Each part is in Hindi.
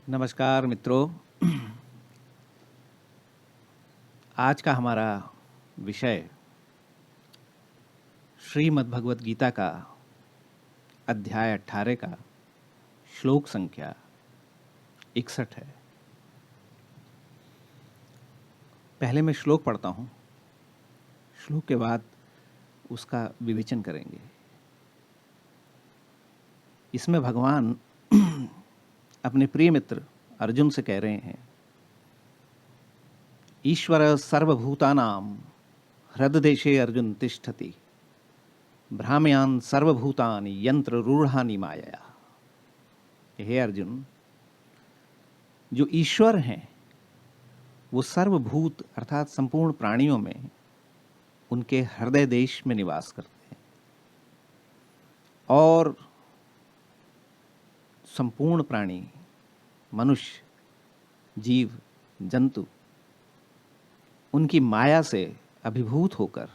नमस्कार मित्रों। आज का हमारा विषय श्रीमद् भगवत गीता का अध्याय 18 का श्लोक संख्या 61 है। पहले मैं श्लोक पढ़ता हूँ, श्लोक के बाद उसका विवेचन करेंगे। इसमें भगवान अपने प्रिय मित्र अर्जुन से कह रहे हैं, ईश्वर सर्वभूतानां हृददेशे अर्जुन तिष्ठति भ्राम्यान् सर्वभूतानि यंत्र रूढ़ानि मायया। हे अर्जुन, जो ईश्वर हैं वो सर्वभूत अर्थात संपूर्ण प्राणियों में उनके हृदय देश में निवास करते हैं और संपूर्ण प्राणी, मनुष्य, जीव, जंतु उनकी माया से अभिभूत होकर,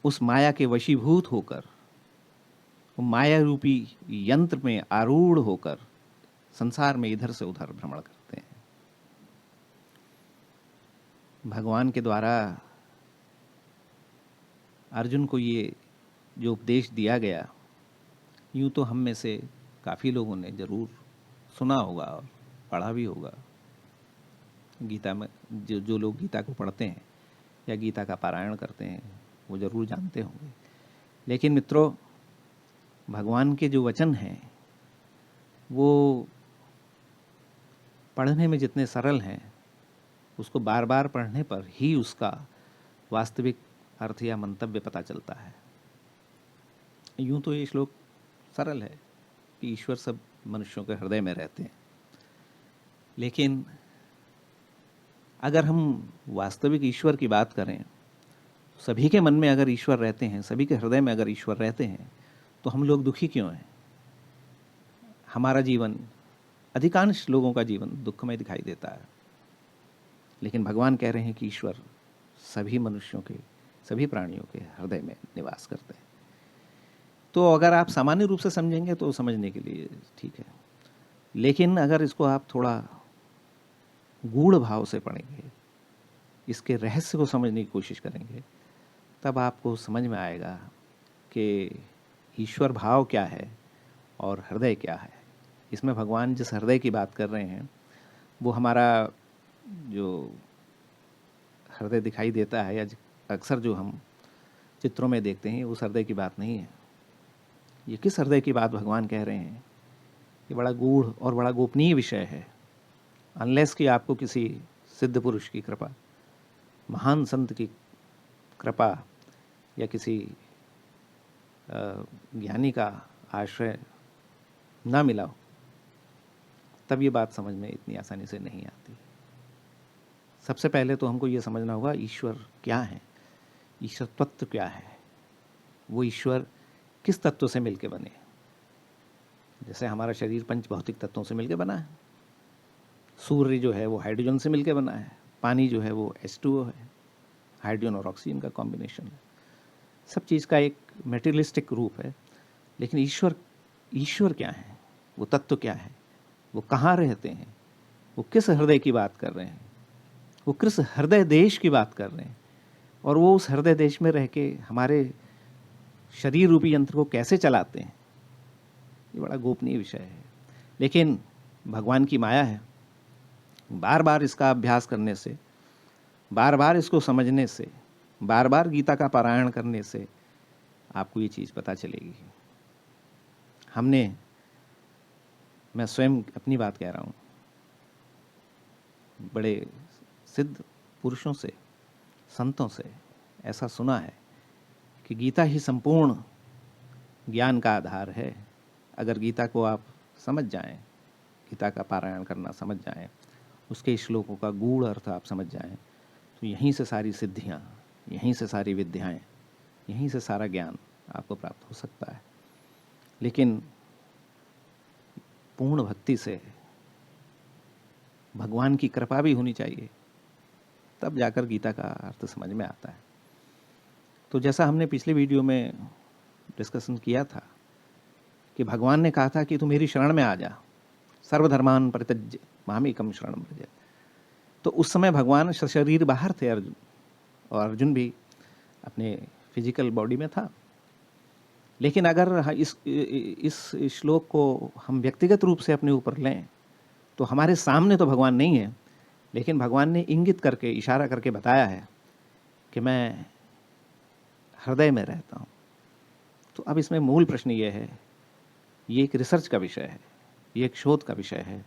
उस माया के वशीभूत होकर, वो माया रूपी यंत्र में आरूढ़ होकर संसार में इधर से उधर भ्रमण करते हैं। भगवान के द्वारा अर्जुन को ये जो उपदेश दिया गया, यूँ तो हम में से काफ़ी लोगों ने ज़रूर सुना होगा और पढ़ा भी होगा। गीता में जो लोग गीता को पढ़ते हैं या गीता का पारायण करते हैं वो ज़रूर जानते होंगे। लेकिन मित्रों, भगवान के जो वचन हैं वो पढ़ने में जितने सरल हैं, उसको बार बार पढ़ने पर ही उसका वास्तविक अर्थ या मंतव्य पता चलता है। यूँ तो ये श्लोक सरल है कि ईश्वर सब मनुष्यों के हृदय में रहते हैं, लेकिन अगर हम वास्तविक ईश्वर की बात करें, सभी के मन में अगर ईश्वर रहते हैं, सभी के हृदय में अगर ईश्वर रहते हैं, तो हम लोग दुखी क्यों हैं? हमारा जीवन, अधिकांश लोगों का जीवन दुखमय दिखाई देता है। लेकिन भगवान कह रहे हैं कि ईश्वर सभी मनुष्यों के, सभी प्राणियों के हृदय में निवास करते हैं। तो अगर आप सामान्य रूप से समझेंगे तो समझने के लिए ठीक है, लेकिन अगर इसको आप थोड़ा गूढ़ भाव से पढ़ेंगे, इसके रहस्य को समझने की कोशिश करेंगे, तब आपको समझ में आएगा कि ईश्वर भाव क्या है और हृदय क्या है। इसमें भगवान जिस हृदय की बात कर रहे हैं वो हमारा जो हृदय दिखाई देता है या अक्सर जो हम चित्रों में देखते हैं, उस हृदय की बात नहीं है। ये किस हृदय की बात भगवान कह रहे हैं, ये बड़ा गूढ़ और बड़ा गोपनीय विषय है। अनलेस कि आपको किसी सिद्ध पुरुष की कृपा, महान संत की कृपा या किसी ज्ञानी का आश्रय ना मिला हो, तब ये बात समझ में इतनी आसानी से नहीं आती। सबसे पहले तो हमको ये समझना होगा ईश्वर क्या है, ईश्वर तत्व क्या है, वो ईश्वर किस तत्व से मिलके बने। जैसे हमारा शरीर पंच भौतिक तत्वों से मिलके बना है, सूर्य जो है वो हाइड्रोजन से मिलके बना है, पानी जो है वो H2O है, हाइड्रोजन और ऑक्सीजन का कॉम्बिनेशन है। सब चीज़ का एक मेटेरियलिस्टिक रूप है। लेकिन ईश्वर क्या है, वो तत्व क्या है, वो कहाँ रहते हैं, वो किस हृदय की बात कर रहे हैं, वो किस हृदय देश की बात कर रहे हैं, और वो उस हृदय देश में रह के हमारे शरीर रूपी यंत्र को कैसे चलाते हैं, ये बड़ा गोपनीय विषय है। लेकिन भगवान की माया है, बार बार इसका अभ्यास करने से, बार बार इसको समझने से, बार बार गीता का पारायण करने से आपको ये चीज़ पता चलेगी। मैं स्वयं अपनी बात कह रहा हूँ, बड़े सिद्ध पुरुषों से, संतों से ऐसा सुना है कि गीता ही संपूर्ण ज्ञान का आधार है। अगर गीता को आप समझ जाएं, गीता का पारायण करना समझ जाएं, उसके श्लोकों का गूढ़ अर्थ आप समझ जाएं, तो यहीं से सारी सिद्धियां, यहीं से सारी विद्याएं, यहीं से सारा ज्ञान आपको प्राप्त हो सकता है। लेकिन पूर्ण भक्ति से भगवान की कृपा भी होनी चाहिए, तब जाकर गीता का अर्थ समझ में आता है। तो जैसा हमने पिछले वीडियो में डिस्कशन किया था कि भगवान ने कहा था कि तू मेरी शरण में आ जा, सर्वधर्मान् परित्यज्य मामेकं शरणं व्रज। तो उस समय भगवान सशरीर बाहर थे अर्जुन, और अर्जुन भी अपने फिजिकल बॉडी में था। लेकिन अगर इस श्लोक को हम व्यक्तिगत रूप से अपने ऊपर लें तो हमारे सामने तो भगवान नहीं है, लेकिन भगवान ने इंगित करके, इशारा करके बताया है कि मैं हृदय में रहता हूँ। तो अब इसमें मूल प्रश्न ये है, ये एक रिसर्च का विषय है, ये एक शोध का विषय है,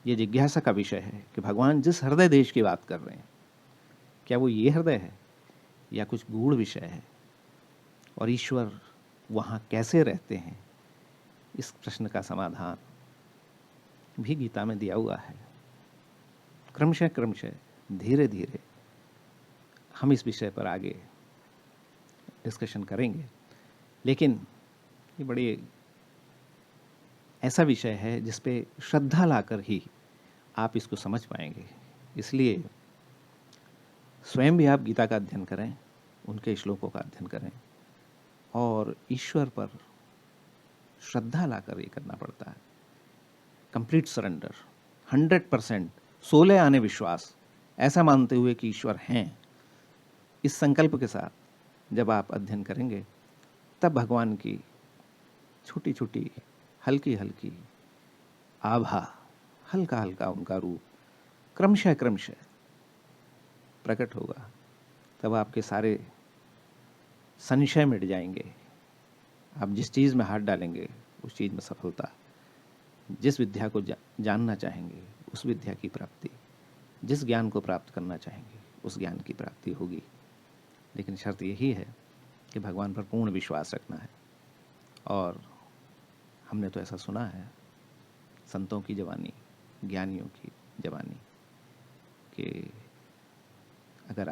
ये जिज्ञासा का विषय है कि भगवान जिस हृदय देश की बात कर रहे हैं, क्या वो ये हृदय है या कुछ गूढ़ विषय है, और ईश्वर वहाँ कैसे रहते हैं, इस प्रश्न का समाधान भी गीता में दिया हुआ है। क्रमशः क्रमशः, धीरे धीरे हम इस विषय पर आगे डिस्कशन करेंगे, लेकिन ये बड़ी ऐसा विषय है जिस पे श्रद्धा लाकर ही आप इसको समझ पाएंगे। इसलिए स्वयं भी आप गीता का अध्ययन करें, उनके श्लोकों का अध्ययन करें, और ईश्वर पर श्रद्धा लाकर ये करना पड़ता है। कंप्लीट सरेंडर, 100%, सोले आने विश्वास, ऐसा मानते हुए कि ईश्वर हैं, इस संकल्प के साथ जब आप अध्ययन करेंगे, तब भगवान की छोटी छोटी, हल्की हल्की आभा, हल्का हल्का उनका रूप क्रमशः क्रमशः प्रकट होगा। तब आपके सारे संशय मिट जाएंगे। आप जिस चीज़ में हाथ डालेंगे उस चीज़ में सफलता, जिस विद्या को जानना चाहेंगे उस विद्या की प्राप्ति, जिस ज्ञान को प्राप्त करना चाहेंगे उस ज्ञान की प्राप्ति होगी। लेकिन शर्त यही है कि भगवान पर पूर्ण विश्वास रखना है। और हमने तो ऐसा सुना है, संतों की जवानी, ज्ञानियों की जवानी, कि अगर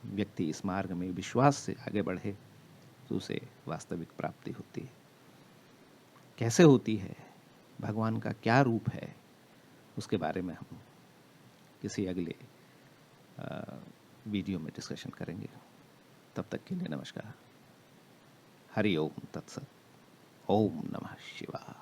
व्यक्ति इस मार्ग में विश्वास से आगे बढ़े तो उसे वास्तविक प्राप्ति होती है। कैसे होती है, भगवान का क्या रूप है, उसके बारे में हम किसी अगले वीडियो में डिस्कशन करेंगे। तब तक के लिए नमस्कार। हरि ओम तत्सत। ओम नमः शिवाय।